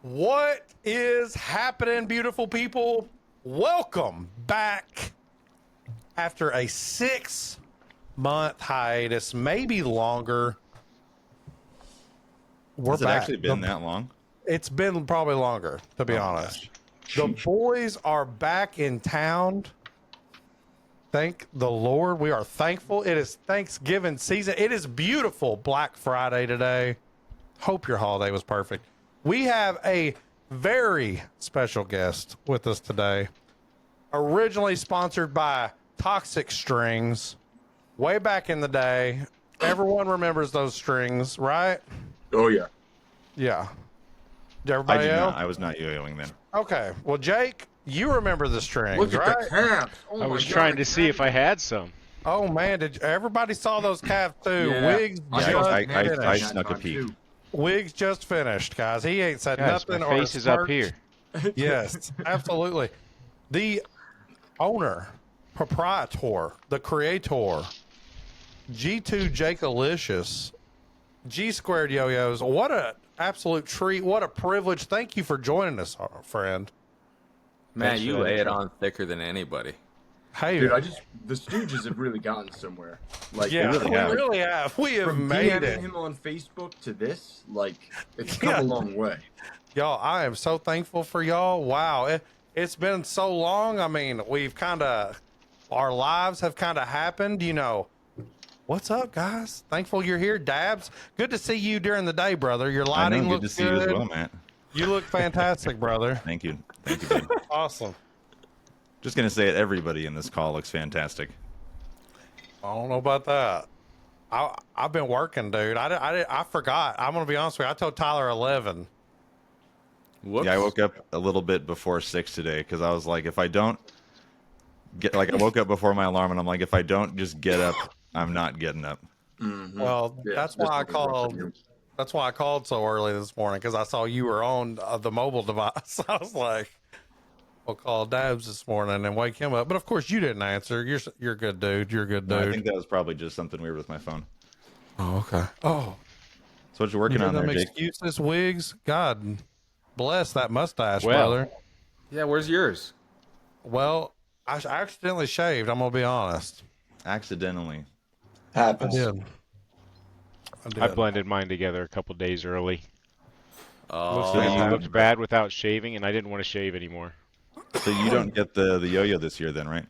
What is happening, beautiful people? Welcome back after a 6-month hiatus, maybe longer. We're Has it back. actually been that long? It's been probably longer, to be honest. The boys are back in town. Thank the Lord. We are thankful. It is Thanksgiving season. It is beautiful Black Friday today. Hope your holiday was perfect. We have a very special guest with us today. Originally sponsored by Toxic Strings. Way back in the day. Everyone remembers those strings, right? Oh, yeah. Yeah. Did I everybody do else? not. I was not yo-yoing then. Okay. Well, Jake, you remember the strings, Look at right? the calves. Oh I my was God, trying to see if I had some. Oh man, everybody saw those calves too? Yeah. Wiggs I just saw I finished. snuck a peek. Wiggs just finished, guys. He ain't said Guys, nothing my or face is up smirked. here. Yes, absolutely. The owner, proprietor, the creator, G2 Jakealious, G Squared Yo-Yos. What a absolute treat. What a privilege. Thank you for joining us, our friend. Man, Thanks you for that lay it intro. on thicker than anybody. Hey, Dude, the Stooges have really gotten somewhere. Like, yeah, really we have. really have. We have from made DMing it. him on Facebook to this, like, it's come Yeah. a long way. Y'all, I am so thankful for y'all. Wow. It's been so long. I mean, our lives have kind of happened, What's up, guys? Thankful you're here. Dabs, good to see you during the day, brother. Your I know. lighting Good to looks see you as well, Matt. You look fantastic, brother. Thank you. Thank you, buddy. Awesome. Just gonna say it. Everybody in this call looks fantastic. I don't know about that. I've been working, dude. I forgot. I'm going to be honest with you. I told Tyler 11. Whoops. Yeah, I woke up a little bit before 6 today because I was like, if I don't get, I woke up before my alarm, and I'm like, if I don't just get up, I'm not getting up. Mhm. Well, Yeah, that's this why I one is rough for called. you. That's why I called so early this morning, because I saw you were on the mobile device. I was like, "I'll call Dabs this morning and wake him up." But of course, you didn't answer. You're a good dude. You're a good No, I dude. think that was probably just something weird with my phone. Oh, okay. Oh, So what you you working hear on them there, Jake? excuses, Wigs? God bless that mustache, Well. brother. Yeah, where's yours? Well, I accidentally shaved. I'm gonna be honest. Accidentally. I Happens. did. I blended mine together a couple days early. Oh, Looked bad without shaving, and I didn't want to shave anymore. So you don't get the yo-yo this year, then, right?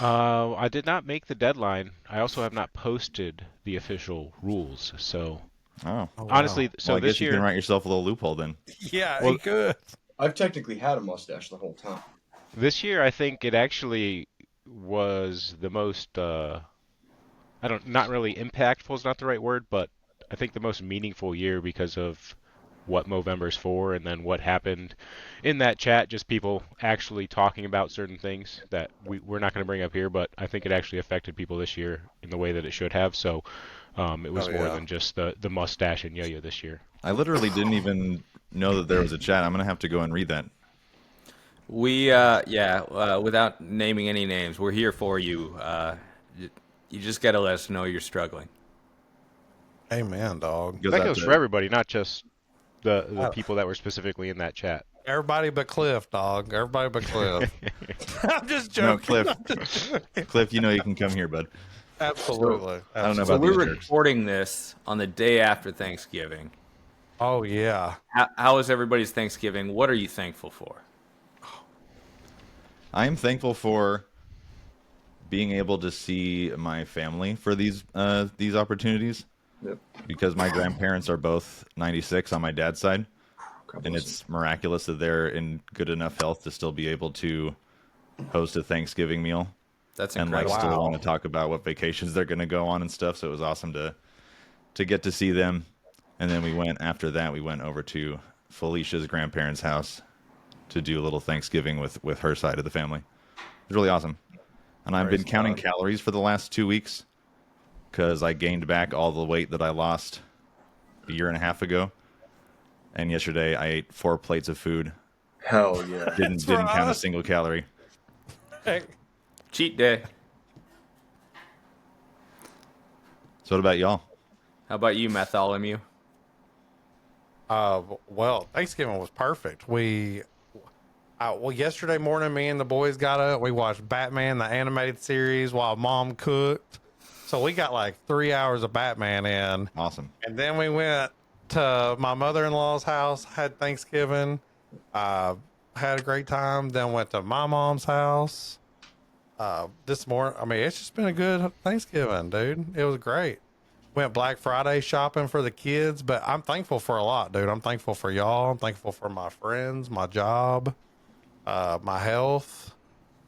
I did not make the deadline. I also have not posted the official rules. So Oh. Oh, wow. honestly, so Well, I this guess you can year, write yourself a little loophole then. Yeah, Well- he could. I've technically had a mustache the whole time. I think it actually was the most. Not really impactful is not the right word, but I think the most meaningful year because of what Movember's for, and then what happened in that chat. Just people actually talking about certain things that we're not going to bring up here, but I think it actually affected people this year in the way that it should have. So it was Oh, more yeah. than just the mustache and yo-yo this year. I literally didn't even know that there was a chat. I'm gonna have to go and read that. without naming any names, we're here for you. You just got to let us know you're struggling. Amen, dog. Goes That out goes to- for everybody, not just the Oh. people that were specifically in that chat. Everybody but Cliff, dog. Everybody but Cliff. I'm just No, joking. Cliff. Cliff, you know you can come here, bud. Absolutely. I don't know So about we're these jerks. recording this on the day after Thanksgiving. Oh yeah. How is everybody's Thanksgiving? What are you thankful for? I am thankful for being able to see my family for these opportunities, Yep. because my grandparents are both 96 on my dad's side, God and bless it's miraculous that they're in good enough health to still be able to host a Thanksgiving meal That's and like incredible. still Wow. want to talk about what vacations they're going to go on and stuff. So it was awesome to get to see them. And then we went over to Felicia's grandparents' house to do a little Thanksgiving with her side of the family. It was really awesome. And I've been Praise counting God. calories for the last 2 weeks because I gained back all the weight that I lost a year and a half ago. And yesterday I ate 4 plates of food. Hell yeah. Didn't count a right. single calorie. Hey, Cheat day. So what about y'all? How about you, Bartholomew? Well, Thanksgiving was perfect. Well, yesterday morning, me and the boys got up. We watched Batman, the animated series, while mom cooked. So we got like 3 hours of Batman in. Awesome. And then we went to my mother-in-law's house, had Thanksgiving, had a great time. Then went to my mom's house. This morning, I mean, it's just been a good Thanksgiving, dude. It was great. Went Black Friday shopping for the kids, but I'm thankful for a lot, dude. I'm thankful for y'all. I'm thankful for my friends, my job, my health,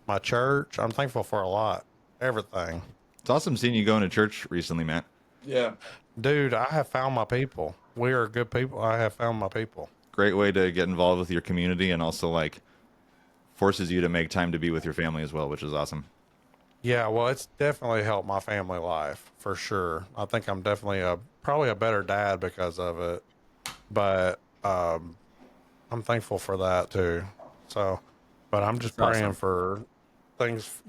my church. I'm thankful for a lot, everything. It's awesome seeing you going to church recently, Matt. Yeah. Dude, I have found my people. We are good people. I have found my people. Great way to get involved with your community, and also like forces you to make time to be with your family as well, which is awesome. Yeah, well, it's definitely helped my family life for sure. I think I'm definitely probably a better dad because of it. But I'm thankful for that too. So, but I'm just That's praying awesome. for things,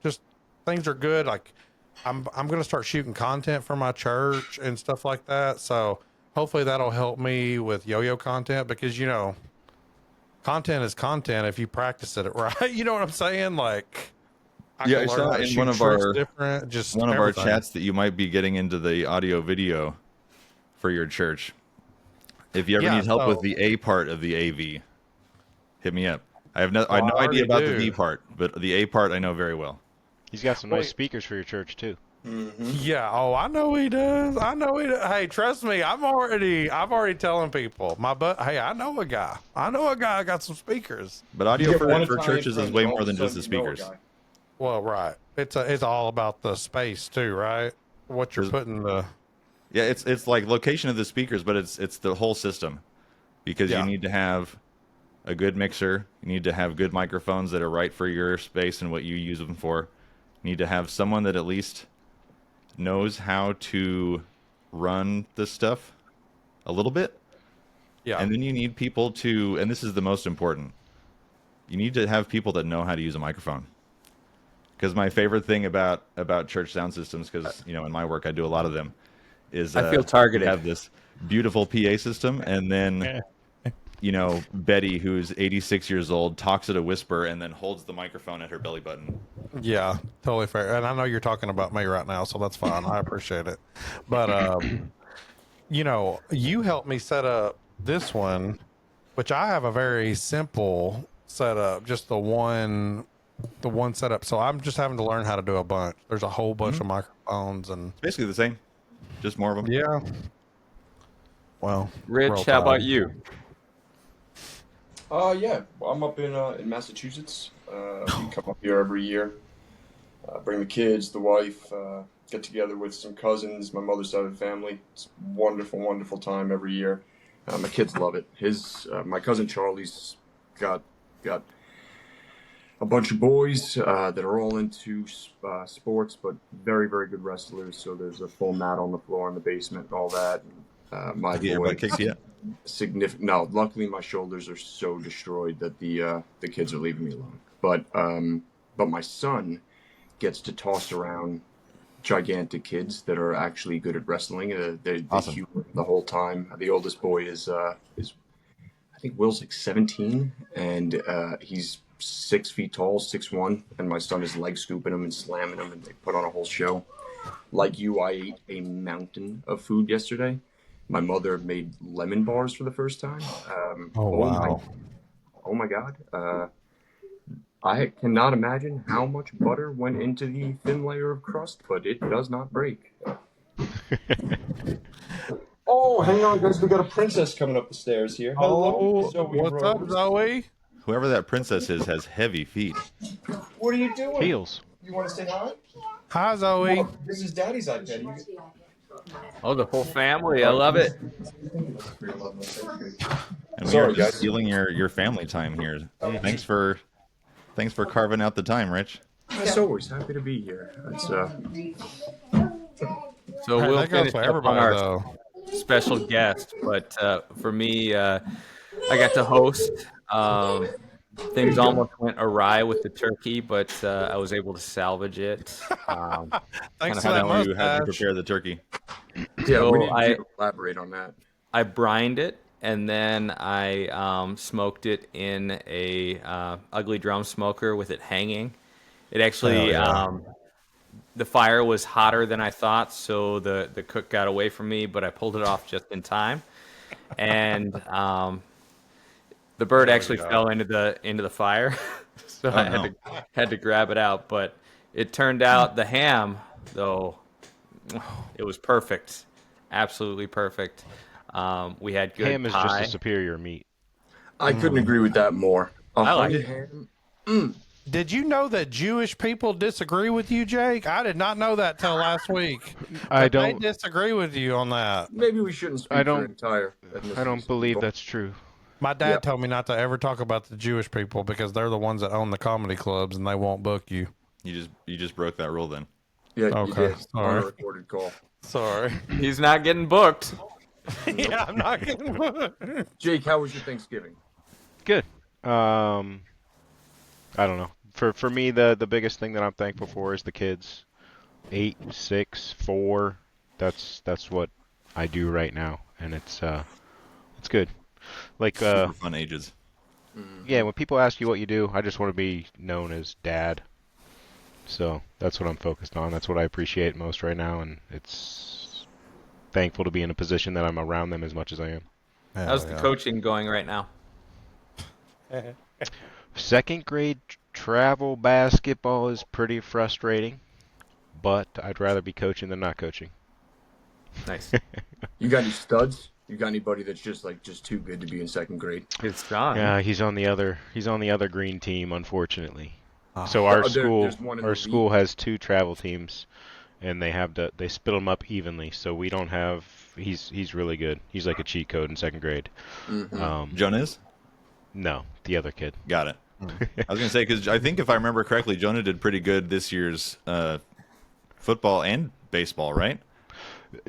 just things are good. Like I'm going to start shooting content for my church and stuff like that. So, hopefully that'll help me with yo-yo content because content is content if you practice it right. You know what I'm saying? Like I Yeah, can I learn saw how to in shoot one of tricks our different, just one of everything. our chats that you might be getting into the audio video for your church. If you ever Yeah, need help with so- the A part of the AV, hit me up. I have no I idea already about the do. B part, but the A part I know very well. He's got some Well, nice speakers for your church too. Mm-hmm. Yeah. Oh, I know he does. I know he does. Hey, trust me. I've already telling people. Hey, I know a guy. Got some speakers. But audio You get one for Italian churches is friend, way and all more of a than just the sudden you know a speakers. guy. Well, right. It's all about the space too, right? What you're There's- putting the. Yeah, it's like location of the speakers, but it's the whole system, because you Yeah. need to have a good mixer. You need to have good microphones that are right for your space and what you use them for. You need to have someone that at least knows how to run this stuff a little bit. Yeah. And then you need people to, and this is the most important, you need to have people that know how to use a microphone. Because my favorite thing about church sound systems, because in my work I do a lot of them, is I feel targeted. you have this beautiful PA system, and then Betty, who's 86 years old, talks at a whisper and then holds the microphone at her belly button. Yeah. Totally fair. And I know you're talking about me right now, so that's fine. I appreciate it. But you helped me set up this one, which I have a very simple setup, just the one setup. So I'm just having to learn how to do a bunch. There's a whole bunch of microphones and It's basically the same, just more of them. yeah. Well, Rich, roll how about tide. you? Yeah. Well, I'm up in Massachusetts. We come up here every year. Bring the kids, the wife, get together with some cousins, my mother's side of the family. It's a wonderful, wonderful time every year. My kids love it. My cousin Charlie's got a bunch of boys that are all into sports, but very, very good wrestlers. So there's a full mat on the floor in the basement and all that. And, my Get your boy, butt kicked yet? significant. No, luckily my shoulders are so destroyed that the kids are leaving me alone. But my son gets to toss around gigantic kids that are actually good at wrestling. They Awesome. humor the whole time. The oldest boy is I think Will's like 17, and he's 6 feet tall, 6'1", and my son is leg scooping him and slamming him, and they put on a whole show. Like you, I ate a mountain of food yesterday. My mother made lemon bars for the first time. Wow. Oh my God. I cannot imagine how much butter went into the thin layer of crust, but it does not break. Oh, hang on, guys. We got a princess coming up the stairs here. Oh, Zoe what's up, Rose. Zoe? Whoever that princess is has heavy feet. What are you doing? Heels. You want to say hi? Hi, Zoe. Well, this is Daddy's iPad. Oh, the whole family. I love it. And we Sorry, are just guys. stealing your family time here. Thanks for carving out the time, Rich. As always, happy to be here. It's So Hey, we'll that goes finish for up on everybody, our though. special guest. But for me, I got to host. Things almost went awry with the turkey, but I was able to salvage it. Thanks kinda to how that How'd you mustache. prepare the turkey? yeah. So We need I- you to elaborate on that. I brined it. and then I smoked it in a ugly drum smoker with it hanging. It actually Hell the fire was hotter than I thought, so the cook got away from me, but I pulled it off just in time. And the bird actually fell into the fire, so I had to grab it out. But it turned out the ham, though, it was perfect, absolutely perfect. We had good Ham is pie. just a superior meat. I couldn't agree with that more. I like Honey it. ham. Did you know that Jewish people disagree with you, Jake? I did not know that till last week. I But don't. They disagree with you on that. Maybe we shouldn't speak I for don't- entire I ethnicities don't of believe people. that's true. My dad Yep. told me not to ever talk about the Jewish people because they're the ones that own the comedy clubs and they won't book you. You just broke that rule then. Yeah, you Okay, did. On sorry. a recorded call. Sorry. He's not getting booked. Yeah, I'm not kidding. Jake, how was your Thanksgiving? Good. I don't know. For me, the biggest thing that I'm thankful for is the kids. 8, 6, 4. That's what I do right now, and it's good. Like Super fun ages. yeah, when people ask you what you do, I just want to be known as dad. So that's what I'm focused on. That's what I appreciate most right now, and it's thankful to be in a position that I'm around them as much as I am. How's the coaching going right now? Second grade travel basketball is pretty frustrating, but I'd rather be coaching than not coaching. Nice. You got any studs? You got anybody that's just too good to be in second grade? It's John. Yeah, he's on the other green team, unfortunately. Oh. So our there's one in the school has 2 travel teams, and they split them up evenly. So we don't have. He's really good. He's like a cheat code in second grade. Mm-hmm. Jonah is? No, the other kid. Got it. I was gonna say because I think if I remember correctly, Jonah did pretty good this year's football and baseball, right?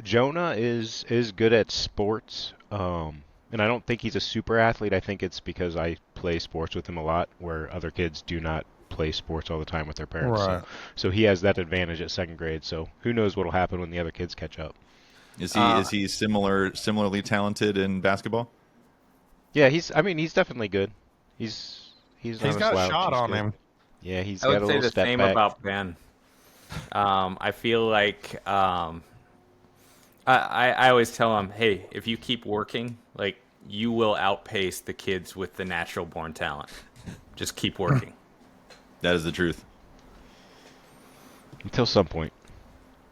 Jonah is good at sports, and I don't think he's a super athlete. I think it's because I play sports with him a lot, where other kids do not play sports all the time with their parents. Right. So he has that advantage at second grade. So who knows what'll happen when the other kids catch up? Is he similarly talented in basketball? Yeah, he's definitely good. He's not He's a got a slouch. shot He's on good. him. Yeah, he's I got would a say little the step same back. about Ben. I feel like I always tell him, hey, if you keep working, like you will outpace the kids with the natural born talent. Just keep working. That is the truth. Until some point.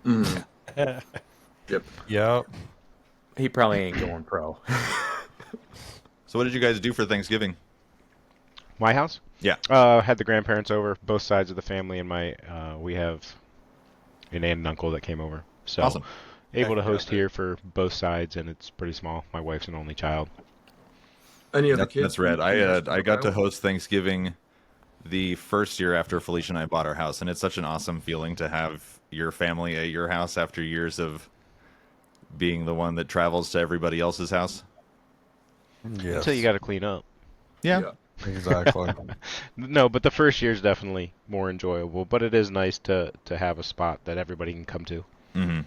Yep. Yep. He probably ain't going pro. So what did you guys do for Thanksgiving? My house? Yeah. Had the grandparents over, both sides of the family, and we have an aunt and uncle that came over. So Awesome. able to Heck yeah, host here for both sides, and it's pretty small. My wife's an only child. Any other kids? That's rad. I got to host Thanksgiving the first year after Felicia and I bought our house, and it's such an awesome feeling to have your family at your house after years of being the one that travels to everybody else's house. Yes. Until you got to clean up. Yeah. Exactly. No, but the first year is definitely more enjoyable. But it is nice to have a spot that everybody can come to. Mm-hmm.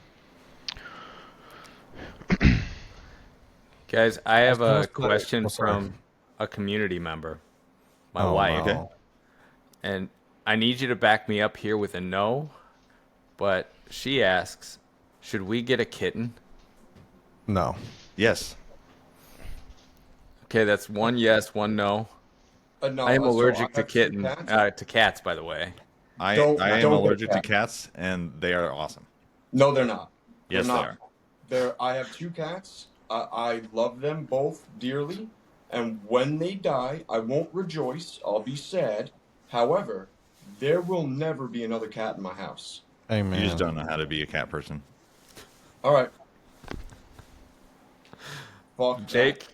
Guys, I have a Let's play. question Oh, sorry. from a community member, my Oh, wife. no. Okay. And I need you to back me up here with a no, but she asks, should we get a kitten? No. Yes. Okay, that's one yes, one no. No, I am so allergic to have two kitten, cats. to cats, by the way. I Don't am get allergic to cat. cats, and they are awesome. No, they're not. Yes, They're they not. are. I have 2 cats. I love them both dearly, and when they die, I won't rejoice. I'll be sad. However, there will never be another cat in my house. Amen. You just don't know how to be a cat person. All right. Fuck that. Jake?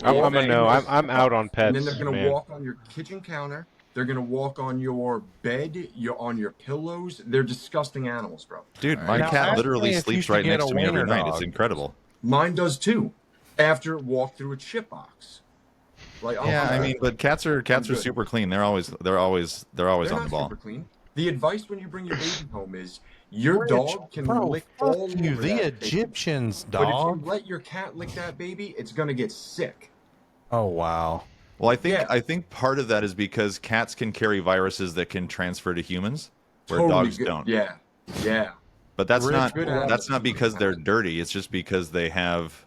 I'm a no. I'm out on pets. And then they're gonna man. walk on your kitchen counter. They're gonna walk on your bed. On your pillows. They're disgusting animals, bro. Dude, my Now, cat ask literally me if you sleeps should right get next a to me every wiener night. It's dog. incredible. Mine does too. After it walked through a chip box. Like Yeah, I I'm mean, but cats are good. super clean. They're always They're on not the ball. super clean. The advice when you bring your baby home is Your Rich, dog can bro, lick fuck all you. over The that baby. Egyptians, But if you dog. let your cat lick that baby, it's gonna get sick. Oh wow. Well, Yeah. I think part of that is because cats can carry viruses that can transfer to humans, where Totally dogs good. don't. Yeah. Yeah. But that's Rich, not Good animals. that's not because they're dirty. It's just because they have.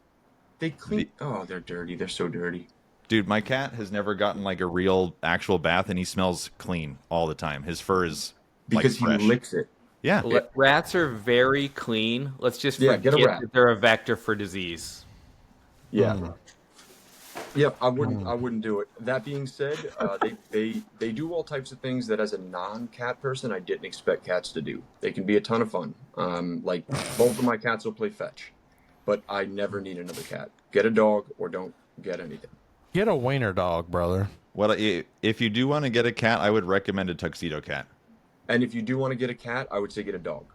They clean. Oh, they're dirty. They're so dirty. Dude, my cat has never gotten like a real actual bath, and he smells clean all the time. His fur is Because like fresh. he licks it. Yeah. Rats are very clean. Let's just Yeah, get a forget rat. that they're a vector for disease. Yeah. Yep, I wouldn't do it. That being said, they do all types of things that as a non-cat person I didn't expect cats to do. They can be a ton of fun. Like both of my cats will play fetch, but I never need another cat. Get a dog or don't get anything. Get a wiener dog, brother. Well, if you do want to get a cat, I would recommend a tuxedo cat. And if you do want to get a cat, I would say get a dog.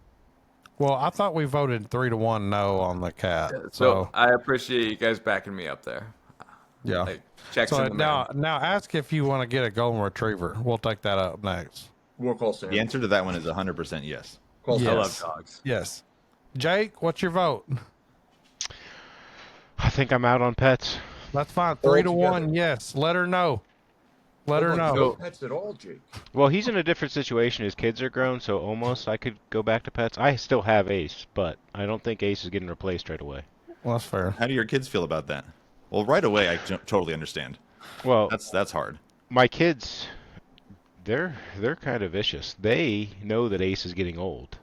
Well, I thought we voted 3-1 no on the cat. So I appreciate you guys backing me up there. Yeah. Like, checks So in the now mail. ask if you want to get a golden retriever. We'll take that up next. We'll call Sam. The answer to that one is 100% yes. Call Yes. I love dogs. Yes. Jake, what's your vote? I think I'm out on pets. That's fine. All 3-1, together. yes. Let her know. Let her Hold on, know. no pets at all, Jake. Well, he's in a different situation. His kids are grown, so almost I could go back to pets. I still have Ace, but I don't think Ace is getting replaced right away. Well, that's fair. How do your kids feel about that? Well, right away, I totally understand. Well, That's hard. my kids, they're kind of vicious. They know that Ace is getting old,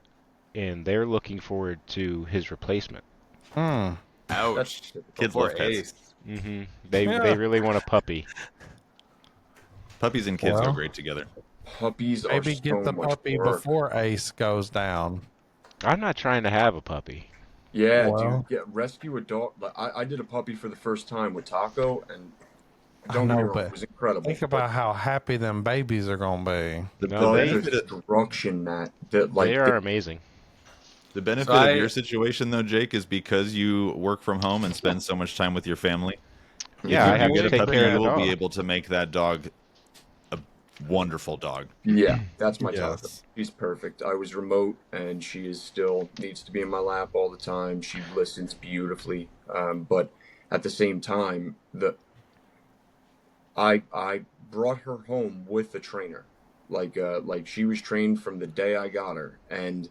and they're looking forward to his replacement. Hmm. Ouch. That's typical. Kids Poor love pets. Ace. Hmm They Yeah. really want a puppy. Puppies and kids go Well. great together. Puppies are Maybe so get the much puppy work. before Ace goes down. I'm not trying to have a puppy. Yeah, Well. dude. Yeah, rescue a dog. Like, I did a puppy for the first time with Taco, and I don't get know, me wrong, but it was incredible. think about how happy them babies are going to be. The, No, the they- benefit, of, destruction that like They are amazing. the benefit So I- of your situation, though, Jake, is because you work from home and spend so much time with your family. Yeah, if I you have do to get a take puppy, care of you the will be dog. able to make that dog a wonderful dog. Yeah, that's my Taco. Yes. She's perfect. I was remote, and she is still needs to be in my lap all the time. She listens beautifully, but at the same time, I brought her home with a trainer, like she was trained from the day I got her, and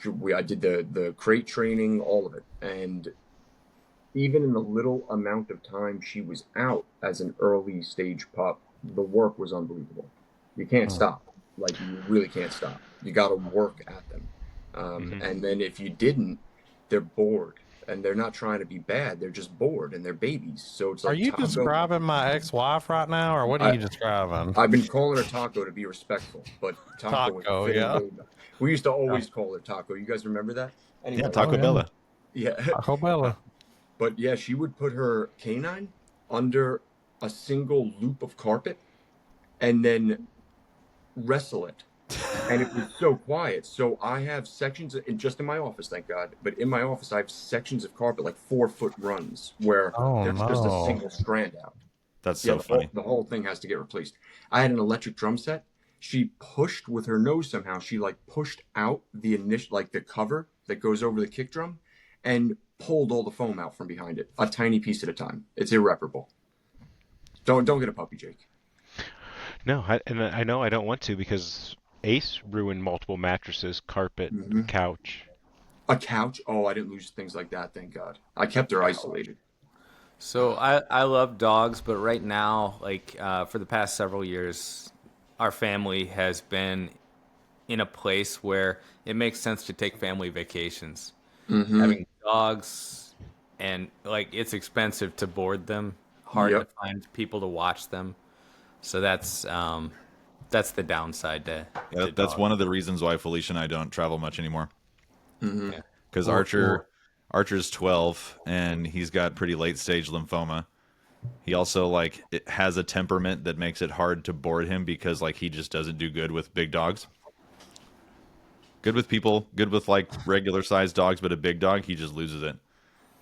I did the crate training, all of it, and even in the little amount of time she was out as an early stage pup, the work was unbelievable. You can't stop. Like, you really can't stop. You got to work at them. And then if you didn't, they're bored. And they're not trying to be bad. They're just bored, and they're babies. So it's like, Are you Taco, describing my ex-wife right now, or what are you describing? I've been calling her Taco to be respectful, but Taco was Taco, very yeah. rude. We used to always call her Taco. You guys remember that? Anyway, Yeah, Taco yeah. Bella. yeah. Taco Bella. But yeah, she would put her canine under a single loop of carpet and then wrestle it. And it was so quiet. So I have sections, just in my office, thank God, but in my office, I have sections of carpet, like 4-foot runs, where Oh, there's just no. a single strand out. That's Yeah, so funny. the whole thing has to get replaced. I had an electric drum set. She pushed with her nose somehow. She like pushed out the initial, like the cover that goes over the kick drum, and pulled all the foam out from behind it, a tiny piece at a time. It's irreparable. Don't get a puppy, Jake. No, I know I don't want to because Ace ruined multiple mattresses, carpet, couch. A couch? Oh, I didn't lose things like that, thank God. I kept her isolated. So I love dogs, but right now, like for the past several years, our family has been in a place where it makes sense to take family vacations. Having dogs, and like it's expensive to board them, hard Yep. to find people to watch them. So that's the downside to Yeah, to that's dogs. one of the reasons why Felicia and I don't travel much anymore. Mm-hmm. Because Archer's 12 and he's got pretty late stage lymphoma. He also has a temperament that makes it hard to board him because like he just doesn't do good with big dogs. Good with people, good with like regular sized dogs, but a big dog he just loses it.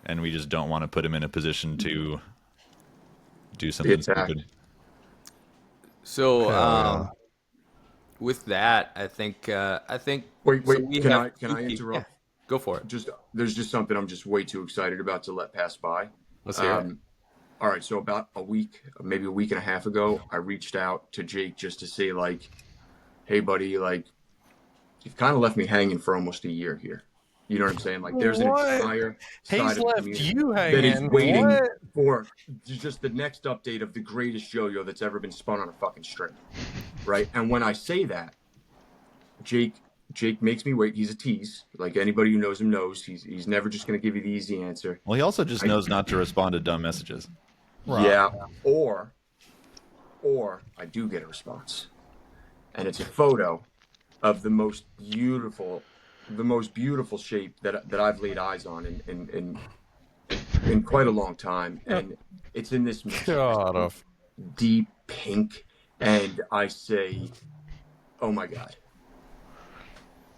And we just don't want to put him in a position to do something attacked. stupid. So Hell with that, I think Wait, so we can have I two people- interrupt? Yeah, go for it. There's just something I'm just way too excited about to let pass by. Let's hear it. All right, so about a week, maybe a week and a half ago, I reached out to Jake just to say like, "Hey, buddy, like you've kind of left me hanging for almost a year here." You know what I'm saying? Like there's an What? entire side He's of the left community you that is hanging. waiting What? for just the next update of the greatest yo-yo that's ever been spun on a fucking string, right? And when I say that, Jake makes me wait. He's a tease. Like anybody who knows him knows he's never just going to give you the easy answer. Well, he also just knows not to respond to dumb messages. Right. Yeah, or I do get a response, and it's a photo of the most beautiful shape that I've laid eyes on in quite a long time, and it's in this God. deep pink, and I say, "Oh my God,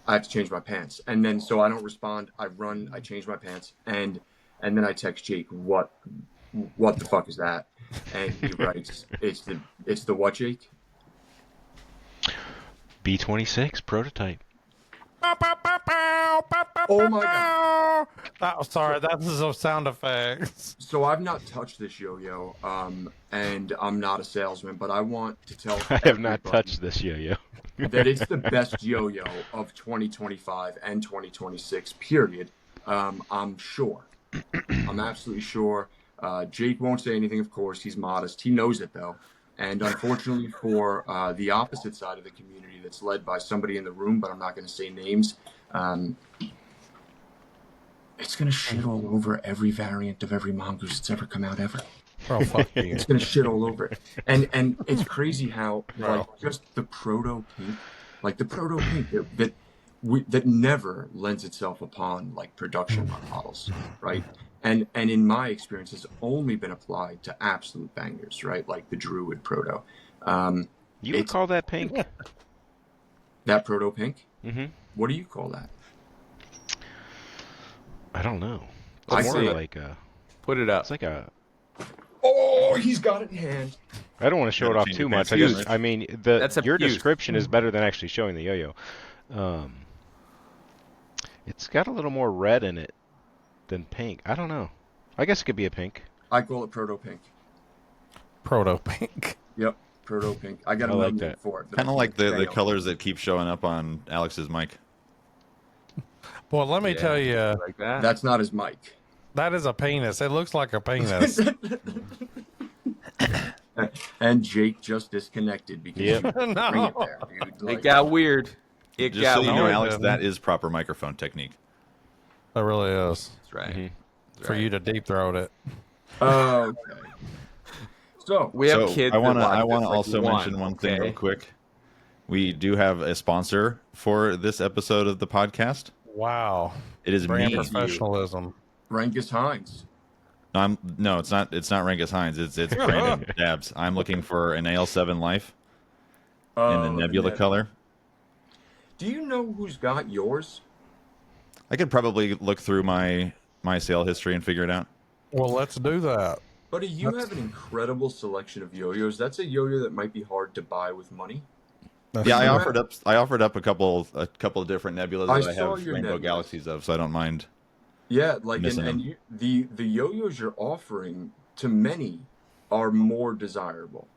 I have to change my pants." And then so I don't respond. I run. I change my pants, and then I text Jake, "What the fuck is that?" And he writes, "It's the what, Jake?" B-26 prototype. Oh my God. Sorry, that's some sound effects. So I've not touched this yo-yo, and I'm not a salesman, but I want to tell I have not everybody touched this yo-yo. that it's the best yo-yo of 2025 and 2026, period. I'm sure. I'm absolutely sure. Jake won't say anything, of course. He's modest. He knows it, though. And unfortunately for the opposite side of the community that's led by somebody in the room, but I'm not going to say names, it's going to shit all over every variant of every mongoose that's ever come out ever. Bro, fuck you. It's going to shit all over it. And it's crazy how, Bro. like, just the proto pink, that never lends itself upon, like, production models, right? And in my experience, has only been applied to absolute bangers, right? Like the Druid proto. You would call that pink? That proto pink? Mm-hmm. What do you call that? I don't know. I It's say more it. like a. Put it up. It's like a. Oh, he's got it in hand. I don't want to show it Gotta off change too your much. pants. I mean, That's a your fuse. description is better than actually showing the yo-yo. It's got a little more red in it than pink. I don't know. I guess it could be a pink. I call it proto pink. Proto pink. Yep, proto pink. I got I a like name that. for it. but Kind I of like can't the say it. colors that keep showing up on Alex's mic. Boy, let me tell you, Like that. That's not his mic. that is a penis. It looks like a penis. And Jake just disconnected because Yep. you bring No. it there, dude. It Like, got weird. It Just got so you know, weird. Alex, then. that is proper microphone technique. It really is. That's right. Mhm. That's For right. you to deep throat it. okay. So We have So kids. I want to that watch I want this to like also one, mention one thing okay? real quick. We do have a sponsor for this episode of the podcast. Wow. It is Brand me. professionalism. Rankus Hines. No, it's not Rangus Hines. It's Brandon Dabs. I'm looking for an AL7 Life in the Nebula color. Do you know who's got yours? I could probably look through my sale history and figure it out. Well, let's do that. Buddy, you have an incredible selection of yo-yos. That's a yo-yo that might be hard to buy with money. Yeah, I Yeah. offered up a couple of different nebulas I that I saw have your rainbow nebulas. galaxies of, so I don't mind. Yeah, like Missing and them. the yo-yos you're offering to many are more desirable.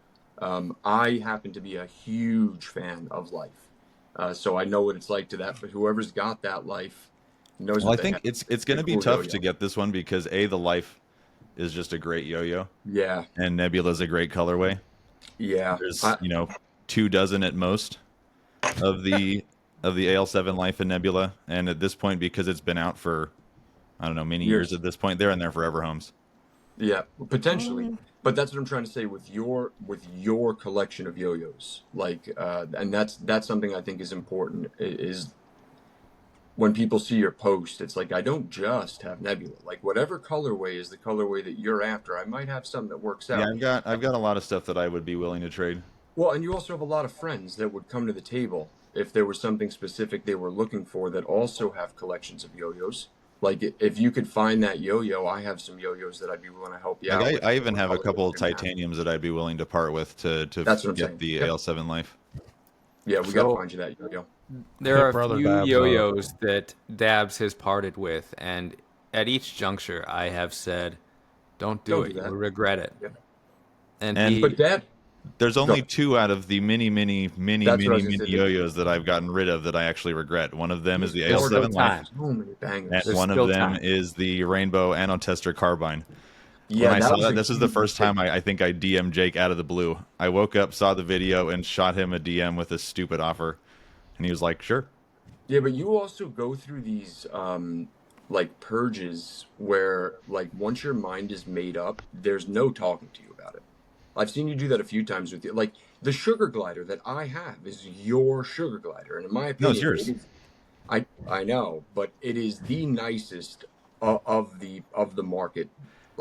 I happen to be a huge fan of Life, so I know what it's like to that. But whoever's got that Life knows. Well, I what they think have. it's going to be Cool tough yo-yo. to get this one because the Life is just a great yo-yo, Yeah, and Nebula's a great colorway. yeah. There's 24 at most of the AL7 Life and Nebula, and at this point, because it's been out for I don't know many years at this point, they're in their forever homes. Yeah, potentially. But that's what I'm trying to say with your collection of yo-yos. Like, and that's something I think is important. Is when people see your post, it's like I don't just have Nebula. Like whatever colorway is the colorway that you're after, I might have something that works out. Yeah, I've got a lot of stuff that I would be willing to trade. Well, and you also have a lot of friends that would come to the table if there was something specific they were looking for that also have collections of yo-yos. Like if you could find that yo-yo, I have some yo-yos that I'd be willing to help you out. Like with. I even have a Color couple of that you're gonna have. titaniums that I'd be willing to part with to That's what I'm get saying. the Yep. AL7 Life. Yeah, we got to So- find you that yo-yo. There are a Brother few Dabs yo-yos that Dabs has parted with, and at each juncture, I have said, "Don't do Don't it. do You that. will regret it." Yeah. And And- he, But Dad, There's Go. only 2 out of the many That's what I was gonna say. yo-yos that I've gotten rid of that I actually regret. One of them is the There's AL7 still Life, time. So many bangers. and There's one of still them time. is the Rainbow Anotester Carbine. Yeah, When I saw was that, a this is the huge first mistake. time I think I DM'd Jake out of the blue. I woke up, saw the video, and shot him a DM with a stupid offer. And he was like, sure. Yeah, but you also go through these like purges where like once your mind is made up, there's no talking to you about it. I've seen you do that a few times with you. Like the sugar glider that I have is your sugar glider, and in my opinion, No, it's yours. it is, I know, but it is the nicest of the market.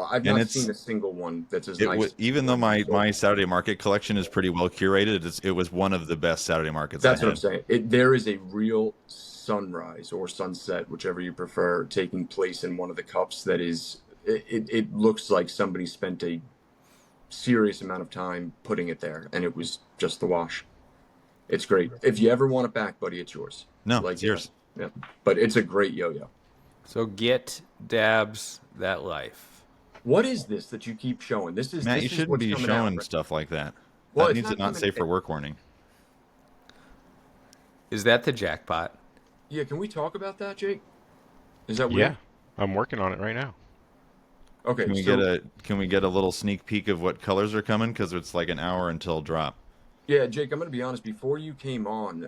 I've And not it's- seen a single one that's as It nice. was, as even the though one you sold. my Saturday market collection is pretty well curated, it was one of the best Saturday markets That's I what I'm had. saying. There is a real sunrise or sunset, whichever you prefer, taking place in one of the cups. That is, it looks like somebody spent a serious amount of time putting it there, and it was just the wash. It's great. If you ever want it back, buddy, it's yours. No, Like, it's yours. Yeah, but it's a great yo-yo. So get Dabs that life. What is this that you keep showing? This is Matt, this you is shouldn't what's be coming showing out, right? stuff like that. Well, That it's needs not to not coming- safe for work warning. Is that the jackpot? Yeah, can we talk about that, Jake? Is that Yeah, weird? I'm working on it right now. Okay, Can we so get a little sneak peek of what colors are coming? Because it's like an hour until drop. yeah, Jake, I'm gonna be honest. Before you came on,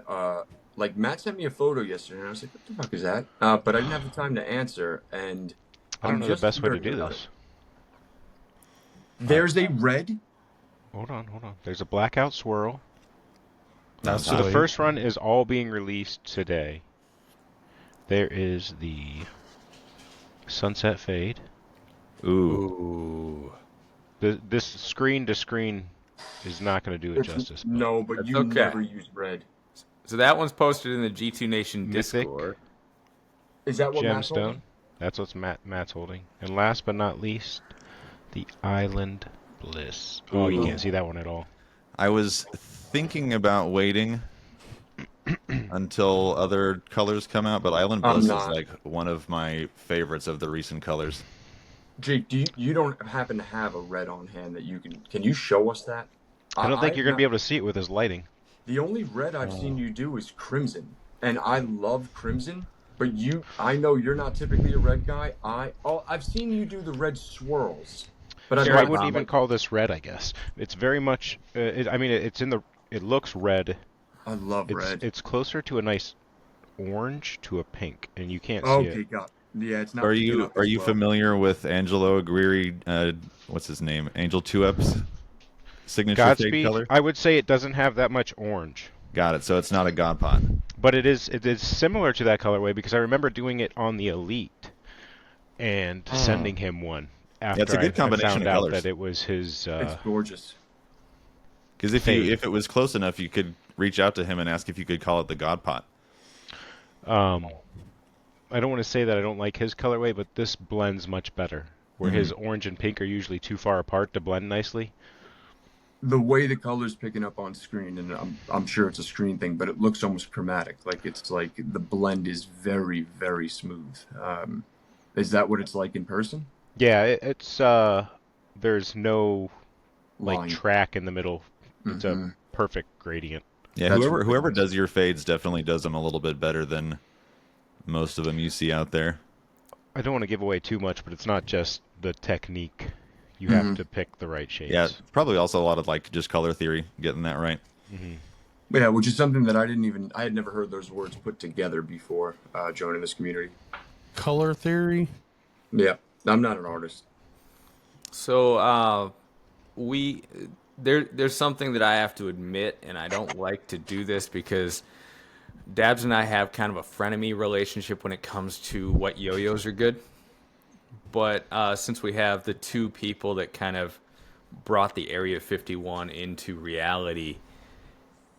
like Matt sent me a photo yesterday, and I was like, "What the fuck is that?" But I didn't have the time to answer, and I don't I'm know the just best way to hearing do about this. There's a red. Hold on. There's a blackout swirl. That's So the sweet. first run is all being released today. There is the sunset fade. Ooh. Ooh. This screen to screen is not going to do it It's- justice. No, but That's you okay. never use red. So that one's posted in the G2 Nation Mythic. Discord. Is that what Matt's Gemstone. holding? That's what Matt's holding. And last but not least, the Island Bliss. Oh, you Ooh. can't see that one at all. I was thinking about waiting until other colors come out, but Island I'm Bliss is not. like one of my favorites of the recent colors. Jake, you don't happen to have a red on hand that you can you show us that? I don't think I've you're going to be not- able to see it with his lighting. The only red I've seen you do is crimson, and I love crimson. But I know you're not typically a red guy. I've seen you do the red swirls, but I've Here, I not wouldn't seen, even like, call this red, I guess. It's very much, it's in the, it looks red. I love red. It's closer to a nice orange to a pink, and you can't see Okay, it. got. Yeah, it's not. Are picking you up as well. familiar with Angelo Aguirre? What's his name? Angel 2Up's signature fade Godspeed, color. I would say it doesn't have that much orange. Got it. So it's not a God Pot. But it is similar to that colorway because I remember doing it on the Elite and sending him one after It's a good combination I found of out colors. that it was his. It's gorgeous. Because Fade. if it was close enough, you could reach out to him and ask if you could call it the God Pot. I don't want to say that I don't like his colorway, but this blends much better. Where his orange and pink are usually too far apart to blend nicely. The way the color's picking up on screen, and I'm sure it's a screen thing, but it looks almost chromatic. Like it's like the blend is very, very smooth. Is that what it's like in person? Yeah, it's there's no like Line. track in the middle. It's a Mhm. perfect gradient. Yeah, That's whoever really whoever nice. does your fades definitely does them a little bit better than most of them you see out there. I don't want to give away too much, but it's not just the technique. You have Mhm. to pick the right shades. Yeah, probably also a lot of like just color theory, getting that right. Yeah, which is something that I had never heard those words put together before joining this community. Color theory. Yeah, I'm not an artist. So there's something that I have to admit, and I don't like to do this because Dabs and I have kind of a frenemy relationship when it comes to what yo-yos are good. But since we have the two people that kind of brought the Area 51 into reality,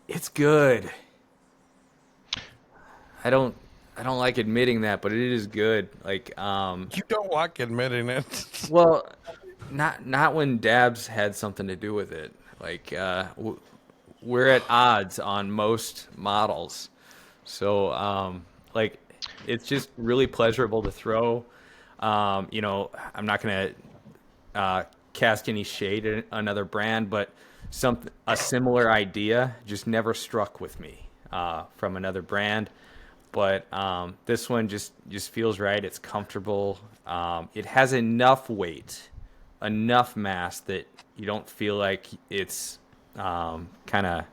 it's good. I don't like admitting that, but it is good. Like You don't like admitting it. well, not when Dabs had something to do with it. Like we're at odds on most models. So like it's just really pleasurable to throw. You know, I'm not gonna cast any shade at another brand, but a similar idea just never struck with me from another brand. But this one just feels right. It's comfortable. It has enough weight, enough mass that you don't feel like it's kind of.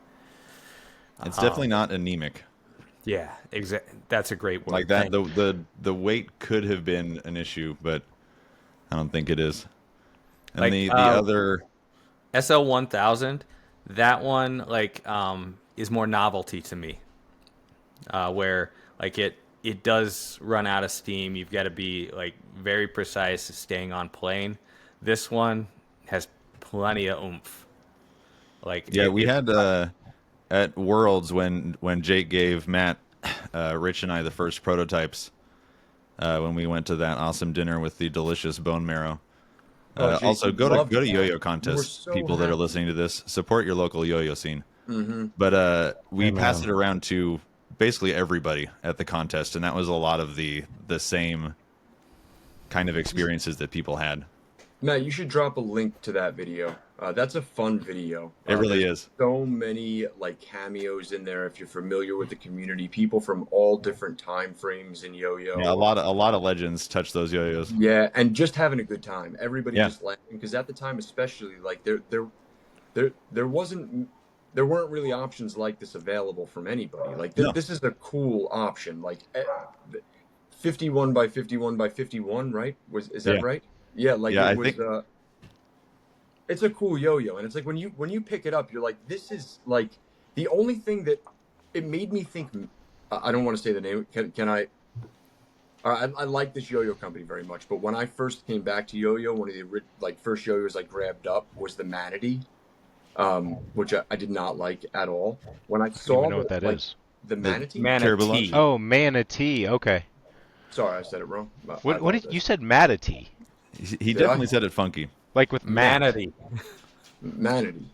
It's definitely not anemic. Yeah, that's a great word. Like that, the weight could have been an issue, but I don't think it is. And Like, the other SL 1000, that one like is more novelty to me, where like it does run out of steam. You've got to be like very precise staying on plane. This one has plenty of oomph. Like we had at Worlds when Jake gave Matt, Rich, and I the first prototypes when we went to that awesome dinner with the delicious bone marrow. Jake, Also, go to yo-yo contests. so People that are happy. listening to this, support your local yo-yo scene. Mm-hmm. But we Amen. passed it around to basically everybody at the contest, and that was a lot of the same kind of experiences that people had. Matt, you should drop a link to that video. That's a fun video. It really there's is. So many like cameos in there. If you're familiar with the community, people from all different time frames in yo-yo. Yeah, a lot of legends touch those yo-yos. Yeah, and just having a good time. Everybody Yeah. just laughing because at the time, especially, like there weren't really options like this available from anybody. Like No. this is a cool option. Like 51 by 51 by 51, right? Is that Yeah. right? Yeah, like Yeah, it I was. think- It's a cool yo-yo, and it's like when you pick it up, you're like, this is like the only thing that it made me think. I don't want to say the name. Can I? I like this yo-yo company very much, but when I first came back to yo-yo, one of the first yo-yos I grabbed up was the Manatee, which I did not like at all. When I I don't saw even know what that is. the Manatee. Terrible manatee. lunch. Oh, manatee. Okay. Sorry, I said it wrong. I What did apologize. you said? Manatee, He definitely said it funky. like with Matt. Manatee. Manatee.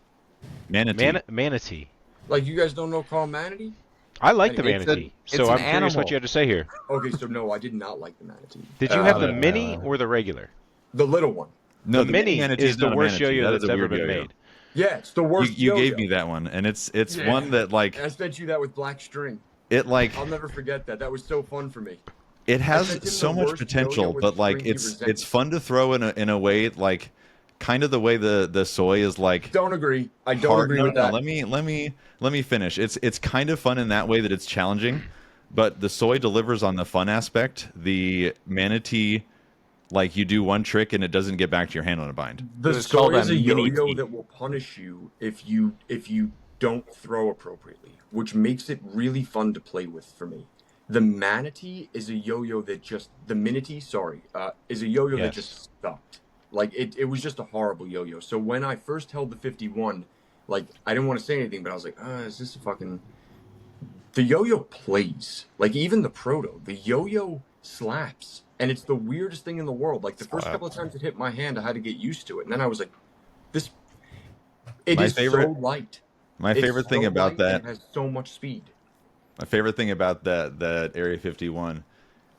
Manatee. Manatee. Like you guys don't know call Manatee? I like the It's manatee. it's So an I'm curious what animal. you had to say here. Okay, so no, I did not like the Manatee. Did you have the Uh, mini or the regular? The little one? No, the mini manatee is the not a worst manatee. yo-yo That is that's a ever weird been yo-yo. made. Yeah, it's the worst. You yo-yo. gave me that one, and it's Yeah. one that like I sent you that with black string. it like I'll never forget that. That was so fun for me. it I sent has him so the much worst potential, yo-yo with but like string he it's resents. fun to throw in a way like kind of the way the soy is like Don't agree. I don't hard. agree No, with no, that. let me finish. It's kind of fun in that way that it's challenging, but the soy delivers on the fun aspect. The manatee, like you do one trick and it doesn't get back to your hand on a bind. The It's called soy is a a mini yo-yo tee. that will punish you if you don't throw appropriately, which makes it really fun to play with for me. The manatee is a yo-yo that just the minatee, sorry, is a yo-yo that Yes. just sucked. Like it was just a horrible yo-yo. So when I first held the 51, like I didn't want to say anything, but I was like, is this a fucking? The yo-yo plays. Like even the proto, the yo-yo slaps, and it's the weirdest thing in the world. Like the first Slap. couple of times it hit my hand, I had to get used to it, and then I was like, this. It My is favorite- so light. My It's favorite thing so about light that and it has so much speed. My favorite thing about that Area 51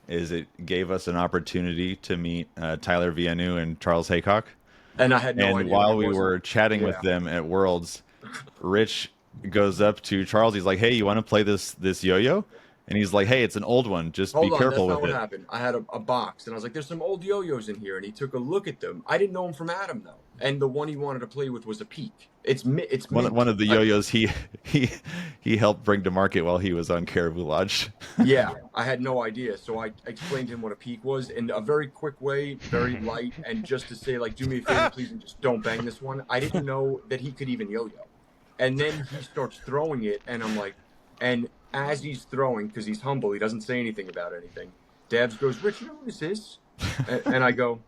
is it gave us an opportunity to meet Tyler Vianu and Charles Haycock. And I had no And idea. while it we wasn't- were chatting with Yeah. them at Worlds, Rich goes up to Charles. He's like, "Hey, you want to play this yo-yo?" And he's like, "Hey, it's an old one. Just Hold be on, careful that's not with what it." happened. I had a box, and I was like, "There's some old yo-yos in here," and he took a look at them. I didn't know him from Adam though, and the one he wanted to play with was a Peak. It's mint. One of the yo-yos he helped bring to market while he was on Caribou Lodge. Yeah, I had no idea, so I explained to him what a Peak was in a very quick way, very light, and just to say like, "Do me a favor, please, and just don't bang this one." I didn't know that he could even yo-yo, and then he starts throwing it, and I'm like, and as he's throwing, because he's humble, he doesn't say anything about anything. Dabs goes, "Rich, you know who this is?" And I go,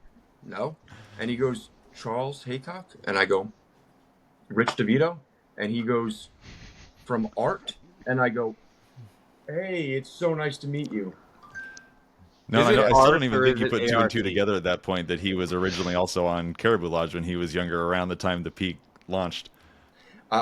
"No," and he goes, "Charles Haycock," and I go, "Rich DeVito," and he goes, "From Art," and I go, "Hey, it's so nice to meet you." No, Is I it still don't ART even or think is you it put two and two ART? together at that point that he was originally also on Caribou Lodge when he was younger, around the time the Peak launched.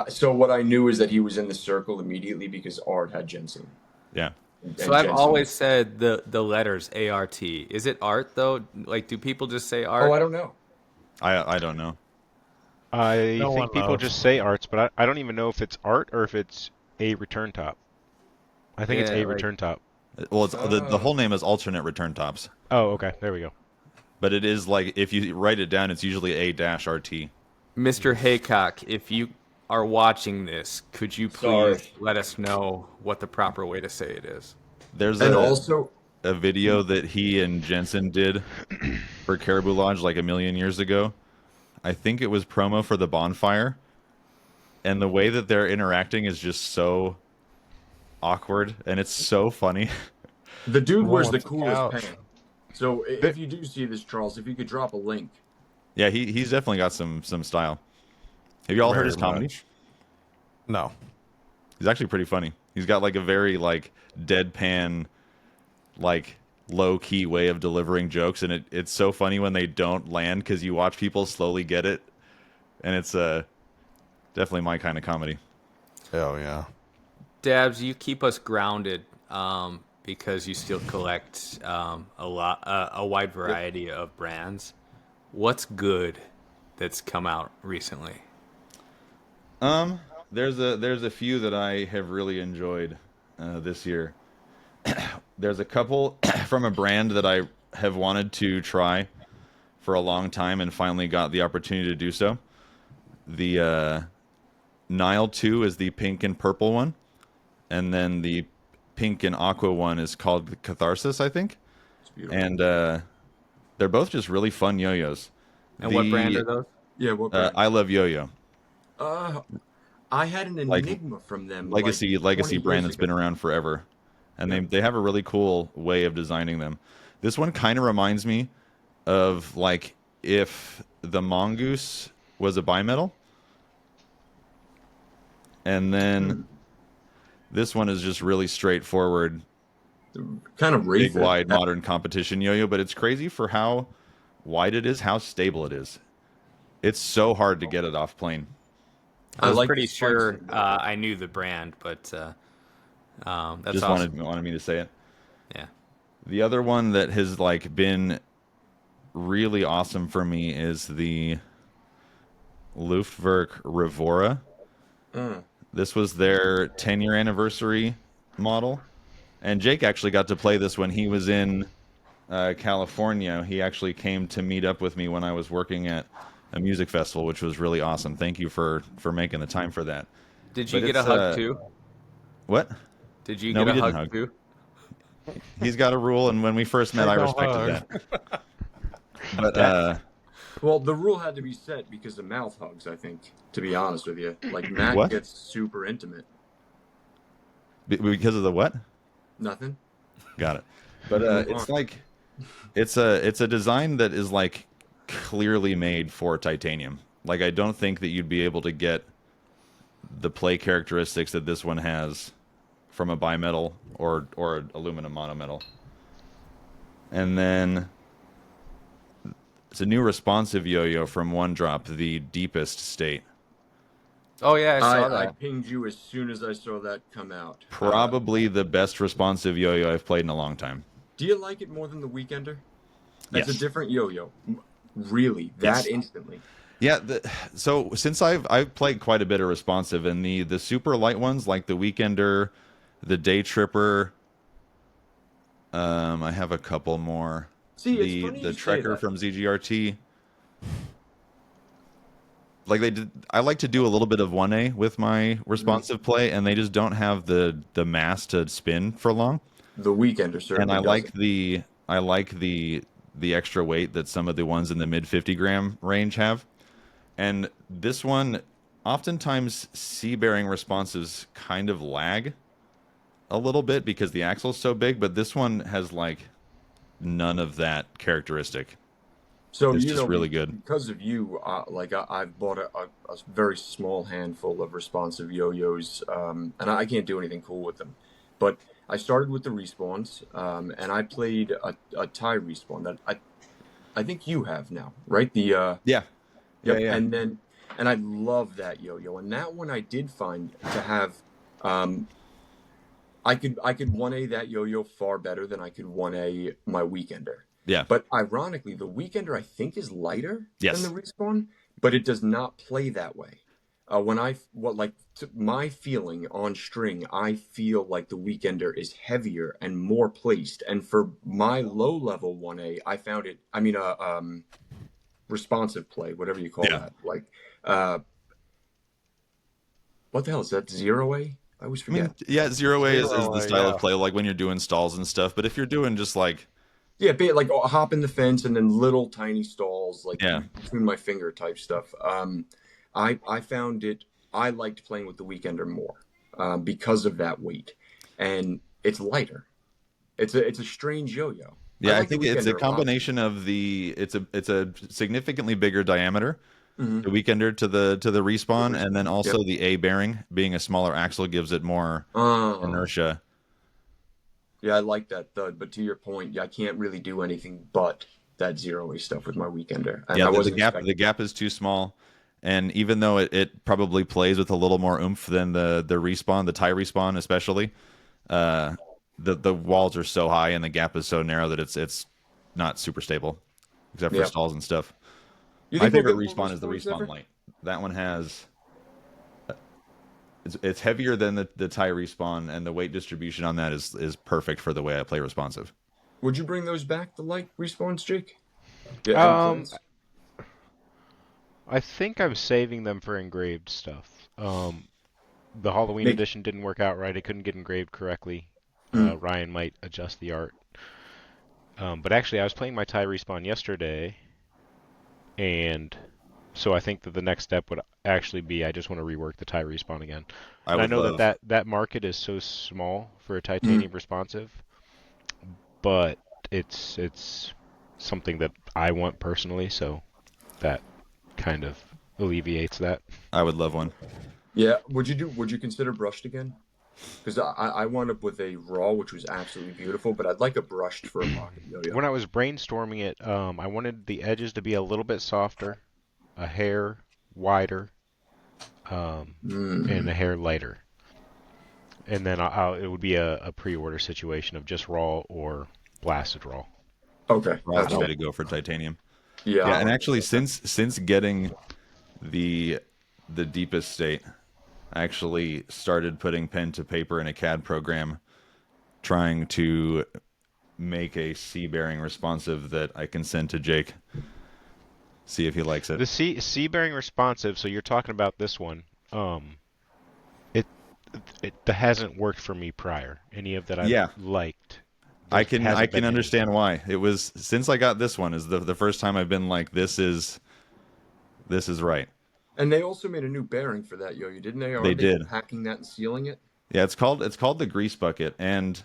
So what I knew is that he was in the circle immediately because Art had Jensen. Yeah. So I've always said the letters ART. Is it art though? Like, do people just say art? Oh, I don't know. I don't know. I No one think people knows. just say arts, but I don't even know if it's art or if it's a return top. I think it's Yeah, a like- return top. Well, it's the whole name is alternate return tops, Oh, okay. There we go. but it is like if you write it down, it's usually A-RT. Mr. Haycock, if you are watching this, could you please Sorry. let us know what the proper way to say it is? There's And also, a video that he and Jensen did for Caribou Lodge like a million years ago. I think it was promo for the bonfire, and the way that they're interacting is just so awkward, and it's so funny. the dude One wears the with the coolest couch. pants. So if you do see this, Charles, if you could drop a link. Yeah, he's definitely got some style. Have you all heard his Very comedy? much. No. He's actually pretty funny. He's got like a very like deadpan, like low key way of delivering jokes, and it's so funny when they don't land because you watch people slowly get it, and it's definitely my kind of comedy. Hell yeah. Dabs, you keep us grounded because you still collect a wide variety of brands. What's good that's come out recently? There's a few that I have really enjoyed this year. There's a couple from a brand that I have wanted to try for a long time and finally got the opportunity to do so. The Nile 2 is the pink and purple one, and then the pink and aqua one is called Catharsis, I think. It's beautiful. And they're both just really fun yo-yos. And what brand are those? Yeah, what brand? I love yo-yo. I had an like, Enigma from them. Legacy like 20 brand years that's been ago. around forever, and Yeah. they have a really cool way of designing them. This one kind of reminds me of like if the mongoose was a bimetal, and then this one is just really straightforward, Kind of big Wraith it. wide modern competition yo-yo. But it's crazy for how wide it is, how stable it is. It's so hard to get it off plane. I was like pretty the sure spikes in it. I knew the brand, but that's Just awesome. wanted me to say it. Yeah. The other one that has like been really awesome for me is the Luftwerk Revora. This was their 10-year anniversary model, and Jake actually got to play this when he was in California. He actually came to meet up with me when I was working at a music festival, which was really awesome. Thank you for making the time for that. Did you But get a it's, hug too? What? Did you No, get we a didn't hug hug. too? He's got a rule, and when we first met, I Don't respected hug. that. But Well, the rule had to be set because of mouth hugs, I think, to be honest with you. Like, Matt What? gets super intimate. because of the what? Nothing? Got it. But Move it's on. like it's a design that is like clearly made for titanium. Like I don't think that you'd be able to get the play characteristics that this one has from a bimetal or aluminum monometal. And then it's a new responsive yo-yo from One Drop, the deepest state. Oh yeah, I saw I that. pinged you as soon as I saw that come out. Probably the best responsive yo-yo I've played in a long time. Do you like it more than the Weekender? It's Yes. a different yo-yo. Really? That Yes. instantly? Yeah, so since I've played quite a bit of responsive, and the super light ones like the Weekender, the Day Tripper, I have a couple more. See, it's funny The you say Trekker that. from ZGRT. Like I like to do a little bit of 1A with my responsive play, and they just don't have the mass to spin for long. The Weekender And certainly I like doesn't. the extra weight that some of the ones in the mid 50 gram range have. And this one, oftentimes C-bearing responses kind of lag a little bit because the axle's so big, but this one has like none of that characteristic. So It's you just know, really good. because of you. I've bought a very small handful of responsive yo-yos, and I can't do anything cool with them. But I started with the respawns, and I played a tie respawn that I think you have now, right? The Yeah. Yep. Yeah. And then and I love that yo-yo. And that one I did find to have. I could 1A that yo-yo far better than I could 1A my Weekender. Yeah. But ironically, the Weekender I think is lighter Yes. than the Respawn, but it does not play that way. My feeling on string, I feel like the Weekender is heavier and more placed. And for my low level 1A, I found it. I mean, responsive play, whatever you call that. Like, what the hell is that? 0A? I always forget. I mean, yeah, 0A is the 0A, style yeah. of play, like when you're doing stalls and stuff. But if you're doing just like, Yeah, be it like hop in the fence and then little tiny stalls, like Yeah. between my finger type stuff. I found it. I liked playing with the Weekender more because of that weight, and it's lighter. It's a strange yo-yo. yeah, I like the think it's a Weekender lot. combination of it's a significantly bigger diameter, Mhm. the Weekender to the Respawn, Respawn, and then also the A bearing being a smaller axle gives it more inertia. Yeah, I like that thud. But to your point, I can't really do anything but that 0A stuff with my Weekender. And Yeah, I the wasn't gap expecting. is too small, and even though it probably plays with a little more oomph than the Respawn, the tie Respawn especially, the walls are so high and the gap is so narrow that it's not super stable, except for Yeah. stalls and stuff. You My think we'll favorite get more Respawn is the Respawns Respawn ever? Light. That one has it's heavier than the tie Respawn, and the weight distribution on that is perfect for the way I play responsive. Would you bring those back, the light Respawns, Jake? Yeah, any plans? I think I'm saving them for engraved stuff. The Halloween Make- edition didn't work out right. I couldn't get engraved correctly. Mm. Ryan might adjust the art. But actually, I was playing my tie respawn yesterday, and so I think that the next step would actually be I just want to rework the tie respawn again. And I would know love. that market is so small for a titanium responsive, but it's something that I want personally, so that kind of alleviates that. I would love one. Yeah, would you consider brushed again? Because I wound up with a raw, which was absolutely beautiful, but I'd like a brushed for a pocket yo-yo. When I was brainstorming it, I wanted the edges to be a little bit softer, a hair wider, and a hair lighter. And then it would be a pre-order situation of just raw or blasted raw. Okay, Raw's the way to go for titanium. yeah. Yeah, and actually, since getting the deepest state, I actually started putting pen to paper in a CAD program, trying to make a C bearing responsive that I can send to Jake. See if he likes it. The C bearing responsive. So you're talking about this one. It hasn't worked for me prior. Any of that I've liked. I can hasn't been understand why. It was since I got this one is the first time I've been like this is right. And they also made a new bearing for that yo-yo, didn't they? Or They are did. packing that and sealing it? Yeah, it's called the grease bucket, and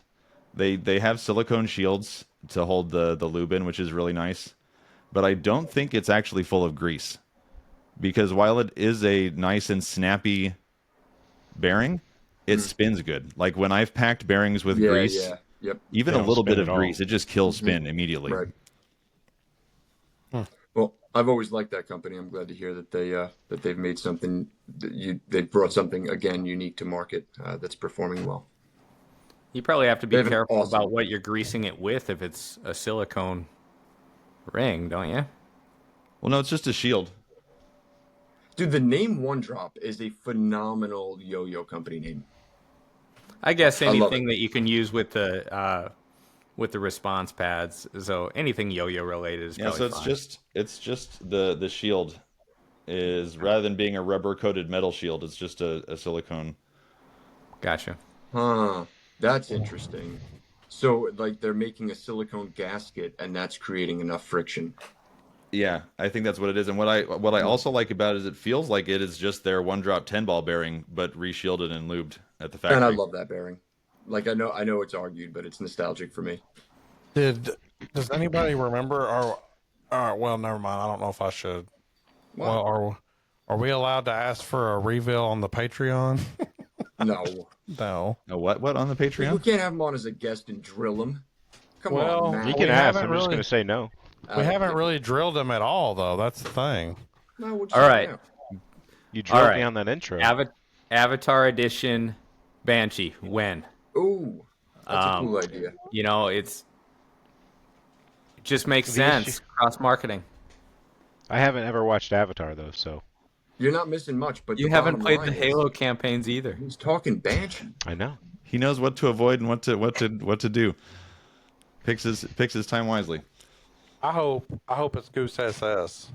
they have silicone shields to hold the lube in, which is really nice. But I don't think it's actually full of grease, because while it is a nice and snappy bearing, it spins good. Like when I've packed bearings with grease, Yep. even They a don't little spin bit of at all. grease, it just kills spin immediately. Right. Well, I've always liked that company. I'm glad to hear that they've made something. They've brought something again unique to market that's performing well. You probably have to be They have an careful awesome- about what you're greasing it with if it's a silicone ring, don't you? Well, no, it's just a shield. Dude, the name One Drop is a phenomenal yo-yo company name. I guess I love anything it. that you can use with the response pads. So anything yo-yo related is Yeah, probably so it's fine. just the shield is, rather than being a rubber coated metal shield, it's just a silicone. Gotcha. Huh. That's interesting. So, like, they're making a silicone gasket, and that's creating enough friction. Yeah, I think that's what it is. And what I also like about it is it feels like it is just their 1-drop 10-ball bearing, but reshielded and lubed at the factory. And I love that bearing. Like, I know it's argued, but it's nostalgic for me. Does anybody remember? Well, never mind. I don't know if I should. Wow. Well, are we allowed to ask for a reveal on the Patreon? No. No. Oh, what on the We Patreon? can't have him on as a guest and drill him. Come Well, on, man. You We can ask. haven't I'm just really- going to say no. We haven't really drilled him at all, though. That's the thing. No, we'll just All right. hang out. You drove All me right. on that intro. Avatar Edition Banshee. When? Ooh, that's a Um, cool idea. it just makes The issue- sense. Cross marketing. I haven't ever watched Avatar though, so You're not missing much, but You the haven't bottom played line the Halo campaigns either. is he's talking Banshee. I know. He knows what to avoid and what to do. Picks his time wisely. I hope it's Goose SS.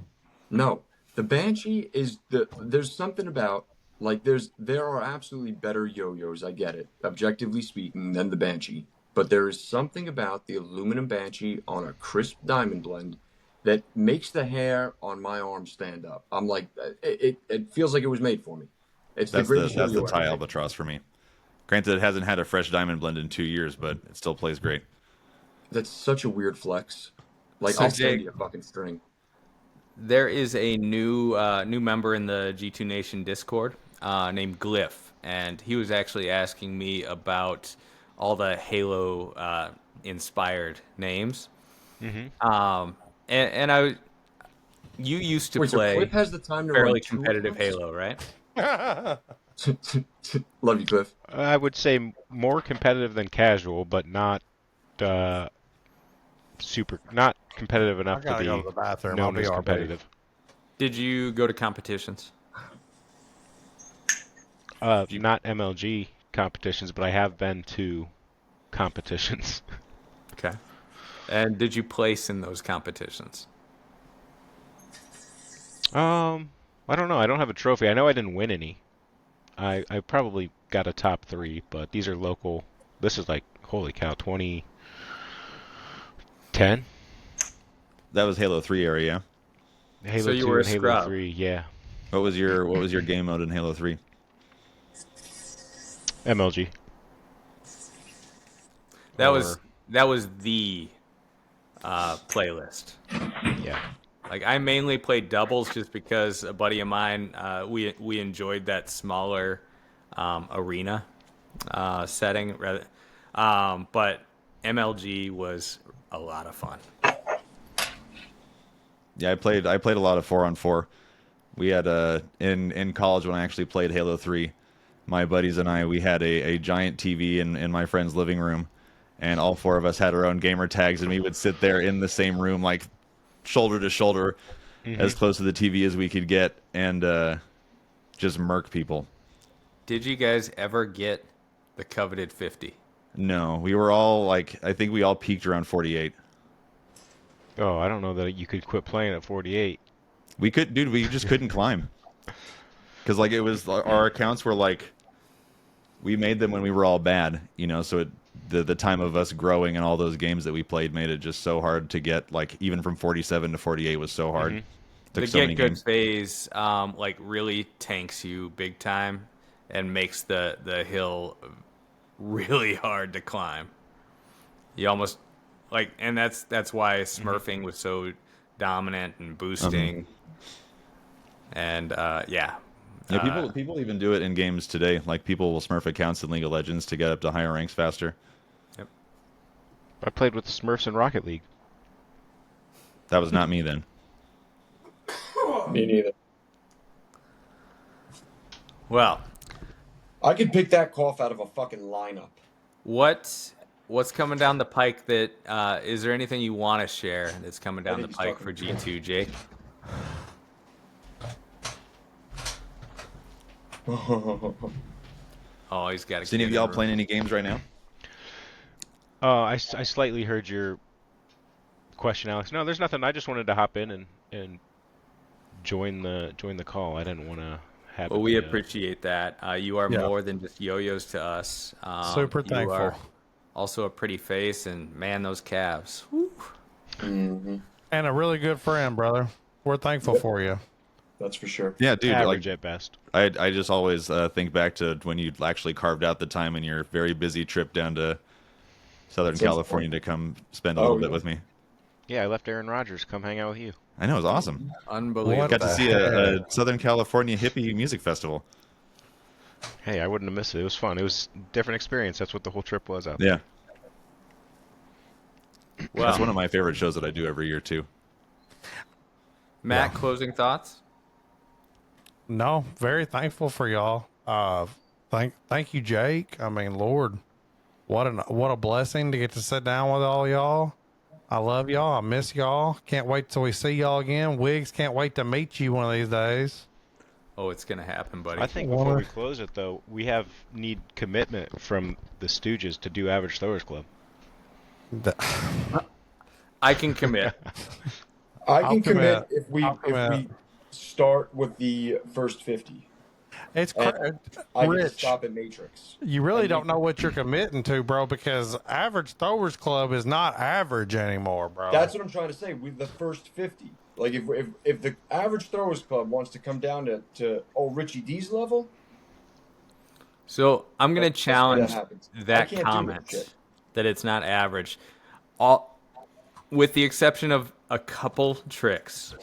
No, the Banshee is there's something about like there are absolutely better yo-yos, I get it, objectively speaking, than the Banshee. But there is something about the aluminum Banshee on a crisp diamond blend that makes the hair on my arm stand up. I'm like, it feels like it was made for me. It's the That's the greatest yo-yo Thai ever. albatross for me. Granted, it hasn't had a fresh diamond blend in 2 years, but it still plays great. That's such a weird flex. Like, So I'll send Jake- you a fucking string. There is a new member in the G2 Nation Discord named Glyph, and he was actually asking me about all the Halo inspired names. Mm-hmm. You used to Wait, so play Cliff has the time to fairly run two competitive accounts? Halo, right? Love you, Cliff. I would say more competitive than casual, but not not competitive I enough to gotta be go to the bathroom. I'll known be as all day. competitive. Did you go to competitions? Not MLG competitions, but I have been to competitions. Okay. And did you place in those competitions? I don't know. I don't have a trophy. I know I didn't win any. I probably got a top 3, but these are local. This is like, holy cow, 2010? That was Halo 3 area. Halo So you 2 were a and Halo scrub. 3, yeah. What was your game mode in Halo 3? MLG. That Or- was the playlist. Yeah. Like I mainly played doubles just because a buddy of mine we enjoyed that smaller arena setting rather, but MLG was a lot of fun. Yeah, I played a lot of 4-on-4. We had in college when I actually played Halo 3, my buddies and I, we had a giant TV in my friend's living room, and all 4 of us had our own gamer tags, and we would sit there in the same room, like shoulder to shoulder, as close to the TV as we could get, and just murk people. Did you guys ever get the coveted 50? No, we were all like, I think we all peaked around 48. Oh, I don't know that you could quit playing at 48. We could, dude, we just couldn't climb. Because, like, it was, our accounts were like, we made them when we were all bad, you know, so the time of us growing and all those games that we played made it just so hard to get, like, even from 47 to 48 was so hard. Took The so many get good games. phase like really tanks you big time and makes the hill really hard to climb. You almost like, and that's why smurfing was so dominant and boosting. And yeah. Yeah, people even do it in games today. Like, people will smurf accounts in League of Legends to get up to higher ranks faster. I played with the Smurfs in Rocket League. That was not me then. Me neither. Well, I could pick that cough out of a fucking lineup. what's coming down the pike that is there anything you want to share that's coming down the think he's pike talking for G2, Jake? Oh, he's got to. Is any of y'all playing any games right now? I slightly heard your question, Alex. No, there's nothing. I just wanted to hop in and join the call. I didn't want to have. Well, it we be appreciate that. You are Yeah. more than just yo-yos to us. Super You thankful. are also a pretty face, and man, those calves. Woo. And a really good friend, brother. We're thankful for you. That's for sure. Yeah, dude. average Like, at best. I just always think back to when you actually carved out the time in your very busy trip down to Southern Since- California to come spend a little bit yeah. with me. Yeah, I left Aaron Rodgers. Come hang out with you. I know, it was awesome. Unbelievable. What Got to the see a Southern California hippie music festival. Hey, I wouldn't have missed it. It was fun. It was a different experience. That's what the whole trip was out there. Yeah, Well, that's one of my favorite shows that I do every year too. Matt, closing thoughts? No, very thankful for y'all. Thank you, Jake. I mean, Lord, what a blessing to get to sit down with all y'all. I love y'all. I miss y'all. Can't wait till we see y'all again. Wiggs, can't wait to meet you one of these days. Oh, it's gonna happen, buddy. I think before we close it, though, we need commitment from the Stooges to do Average Throwers Club. I can commit. I I'll can commit commit. if we I'll commit. start with the first 50. It's And I get to Rich. stop at Matrix. You really And don't know what you're committing to, bro, because Average Throwers Club is not average anymore, bro. That's what I'm trying to say. With the first 50, like if the Average Throwers Club wants to come down to old Richie D's level, So I'm gonna challenge happens. I that can't do that comment shit. that it's not average. All, with the exception of a couple tricks,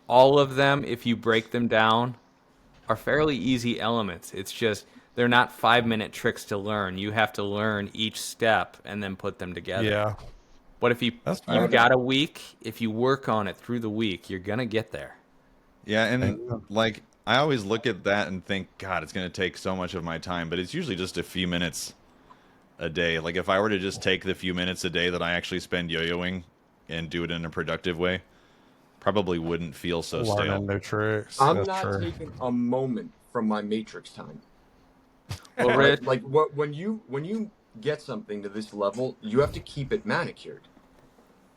all of them, if you break them down, are fairly easy elements. It's just they're not 5-minute tricks to learn. You have to learn each step and then put them together. Yeah. But if you've fair. got a week, if you work on it through the week, you're gonna get there. Yeah, and like I always look at that and think, God, it's going to take so much of my time, but it's usually just a few minutes a day. Like if I were to just take the few minutes a day that I actually spend yo-yoing and do it in a productive way, probably wouldn't feel so stale. Learning new tricks. I'm That's not true. taking a moment from my Matrix time. Well, Rich, Like when you get something to this level, you have to keep it manicured.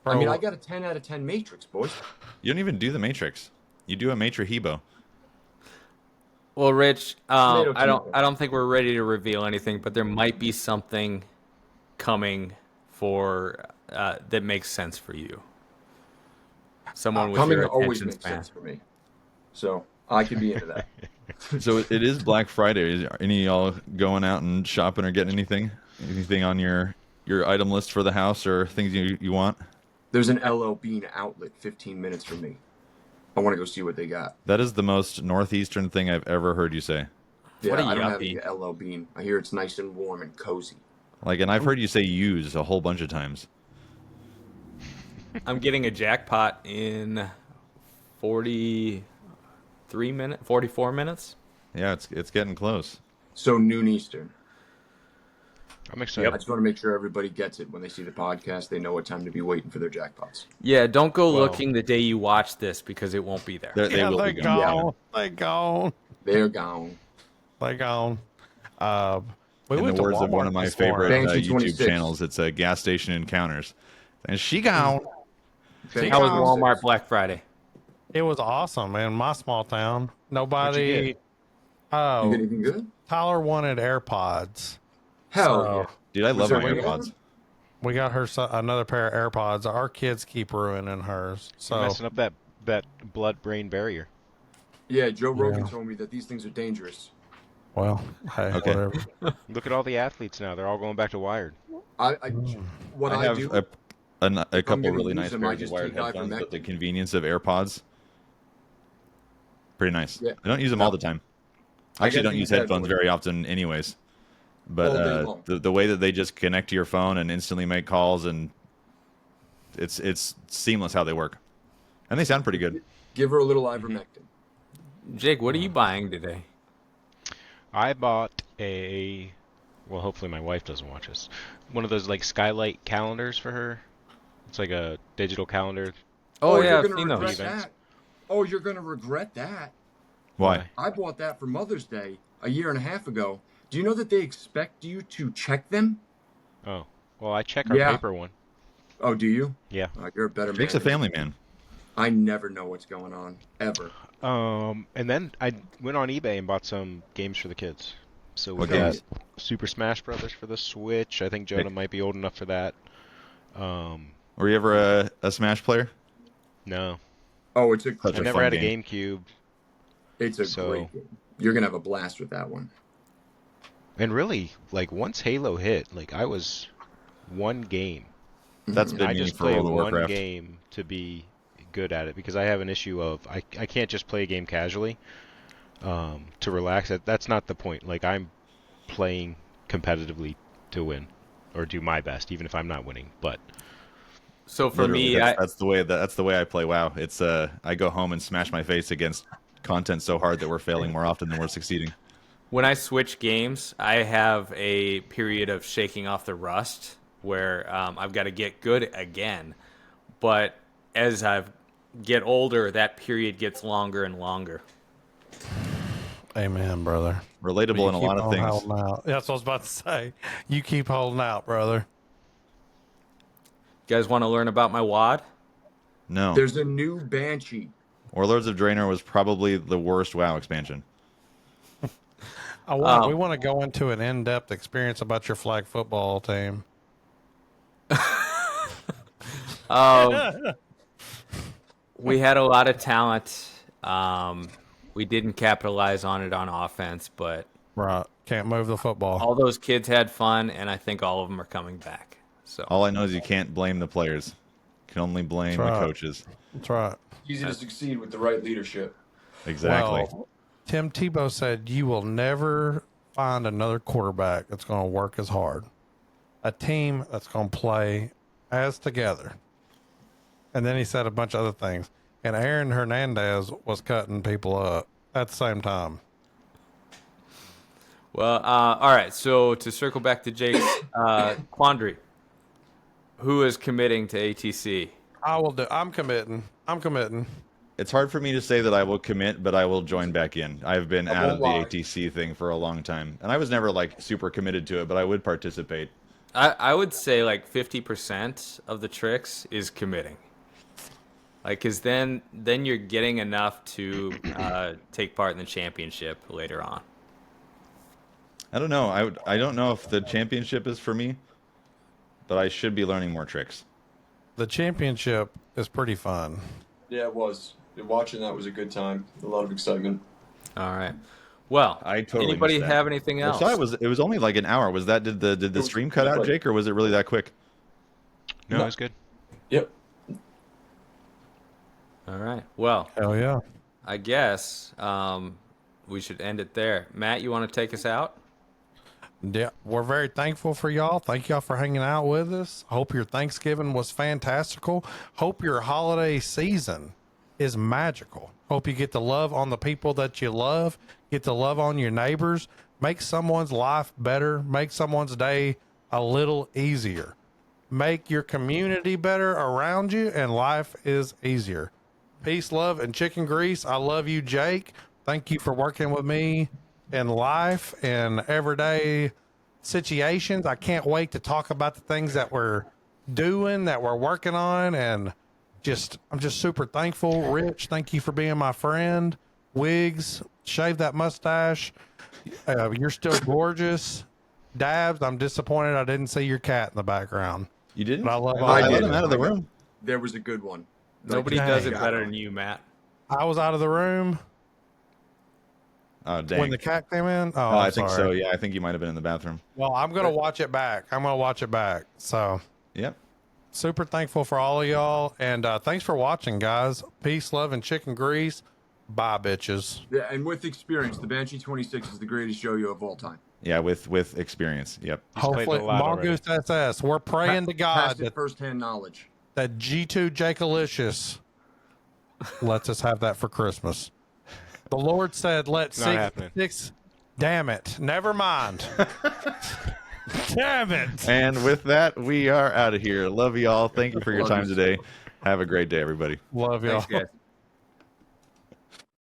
I mean, Bro. I got a 10 out of 10 Matrix, boys. You don't even do the Matrix. You do a Matrix-hebo. Well, Rich, Tomato, I tomato. don't think we're ready to reveal anything, but there might be something coming for that makes sense for you. Someone with Coming your always attention makes span. sense for me, so I could be into that. So it is Black Friday. Are any of y'all going out and shopping or getting anything? Anything on your item list for the house or things you want? There's an LL Bean outlet 15 minutes from me. I want to go see what they got. That is the most northeastern thing I've ever heard you say. Yeah, What a I don't have yuppie. any LL Bean. I hear it's nice and warm and cozy. Like, and I've heard you say use a whole bunch of times. I'm getting a jackpot in 44 minutes. Yeah, it's getting close. So noon Eastern. I'm excited. I just want to make sure everybody gets it when they see the podcast. They know what time to be waiting for their jackpots. Yeah, don't go Well- looking the day you watch this because it won't be there. They will They be gone. gone. They gone. They're gone. They gone. We In went the to words of Walmart one of my this morning. favorite Banshee YouTube 26. channels, it's a gas station encounters, and she gone. Banshee How was Wow. Walmart Black Friday? It was awesome, man. My small town. What'd you Nobody. get? You Oh, get anything good? Tyler wanted AirPods. Hell So, yeah. Dude, I love there my ring on AirPods. them? We got her another pair of AirPods. Our kids keep ruining hers. So Messing up that blood-brain barrier. Yeah, Joe Rogan Yeah. told me that these things are dangerous. well, hey, Okay. whatever. Look at all the athletes now; they're all going back to wired. What I I have do, a couple gonna really use nice them, I pairs of just wired take headphones, but the ivermectin. convenience of AirPods, pretty nice. Yeah. I don't use them all the time. I I actually get don't these use bad headphones boys. very often, anyways. But All day long. the way that they just connect to your phone and instantly make calls, and it's seamless how they work, and they sound pretty good. give her a little ivermectin. Jake, what are you buying today? I bought well, hopefully my wife doesn't watch this. One of those like skylight calendars for her. It's like a digital calendar. Oh, yeah, you're I've gonna seen regret those. that. Oh, you're gonna regret that. Why? I bought that for Mother's Day a year and a half ago. Do you know that they expect you to check them? Oh, well, I check our Yeah. paper one. Oh, do you? Yeah. You're a better man. Jake's a family man. I never know what's going on ever. And then I went on eBay and bought some games for the kids. So we What got games? Super Smash Brothers for the Switch. I think Jonah might be old enough for that. Were you ever a Smash player? No, Oh, it's a Such I a never fun had a game. GameCube. it's a So- great game. You're gonna have a blast with that one. And really, like once Halo hit, like I was one game. That's I been me just for play World of one Warcraft. game to be good at it because I have an issue of I can't just play a game casually to relax. That's not the point. Like I'm playing competitively to win or do my best, even if I'm not winning. But So for Literally, me, that's the way I play WoW. It's I go home and smash my face against content so hard that we're failing more often than we're succeeding. When I switch games, I have a period of shaking off the rust where I've got to get good again. But as I get older, that period gets longer and longer. Amen, brother. Relatable in a You lot keep of on things. holding out. That's what I was about to say. You keep holding out, brother. You guys want to learn about my WOD? No. There's a new Banshee. Warlords of Draenor was probably the worst WoW expansion. We want to go into an in-depth experience about your flag football team. We had a lot of talent. We didn't capitalize on it on offense, but Right. Can't move the football. all those kids had fun, and I think all of them are coming back. So All I know is you can't blame the players. You can only blame That's the right. coaches. That's right. Easy to succeed with the right leadership. Exactly. Well, Tim Tebow said you will never find another quarterback that's going to work as hard. A team that's going to play as together. And then he said a bunch of other things. And Aaron Hernandez was cutting people up at the same time. well, all right. So to circle back to Jake's quandary, who is committing to ATC? I'm committing. It's hard for me to say that I will commit, but I will join back in. I've been out of the won't lie. ATC thing for a long time. And I was never like super committed to it, but I would participate. I would say like 50% of the tricks is committing. Like, cause then you're getting enough to take part in the championship later on. I don't know. I don't know if the championship is for me, but I should be learning more tricks. The championship is pretty fun. Yeah, it was. Watching that was a good time. A lot of excitement. All right. Well, I totally anybody missed that. have anything else? I saw it was only like an hour. Was that did the stream cut out, Jake, or was it really that quick? No, it's good. Yep. All right. Well, Hell yeah. I guess we should end it there. Matt, you want to take us out? Yeah, we're very thankful for y'all. Thank y'all for hanging out with us. Hope your Thanksgiving was fantastical. Hope your holiday season is magical. Hope you get to love on the people that you love, get to love on your neighbors, make someone's life better, make someone's day a little easier. Make your community better around you, and life is easier. Peace, love, and chicken grease. I love you, Jake. Thank you for working with me in life and everyday situations. I can't wait to talk about the things that we're doing, that we're working on, and I'm just super thankful. Rich, thank you for being my friend. Wiggs, shave that mustache. You're still gorgeous. Dabs, I'm disappointed I didn't see your cat in the background. You didn't? But I love all I that. let him out of the room. There was a good one. Nobody dang. does it better than you, Matt. I was out of the room Oh dang. when the cat came in. Oh, I I'm think so. sorry. Yeah, I think you might have been in the bathroom. Well, I'm going to watch it back. So Yep. super thankful for all of y'all. And thanks for watching, guys. Peace, love, and chicken grease. Bye, bitches. Yeah, and with experience, the Banshee 26 is the greatest yo-yo of all time. Yeah, with experience. Yep. He's played Hopefully, a lot already. Mongoose SS. We're praying to God Past it that, first-hand knowledge. that G2 Jakealious lets us have that for Christmas. The Lord said, let Not happening. six. Damn it. Never mind. Damn it. And with that, we are out of here. Love y'all. Thank you for your Love time you. today. Have a great day, everybody. Love y'all. Thanks, guys.